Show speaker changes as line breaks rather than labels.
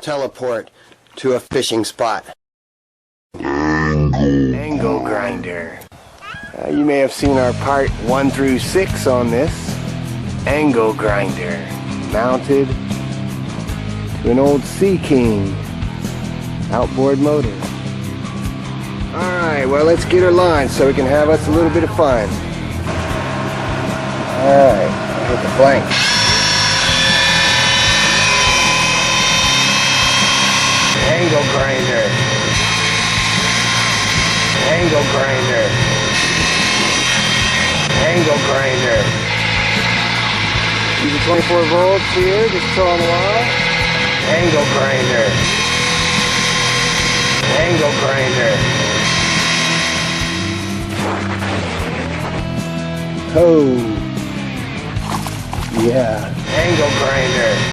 teleport to a fishing spot. Angle grinder. You may have seen our part 1 through 6 on this. Angle grinder. Mounted to an old Sea King outboard motor. Alright, well, let's get her line so we can have us a little bit of fun. Alright, hit the flank. Angle grinder. Angle grinder. Angle grinder. Using 24 volts here, just throwing a while. Angle grinder. Angle grinder. Oh. Yeah. Angle grinder.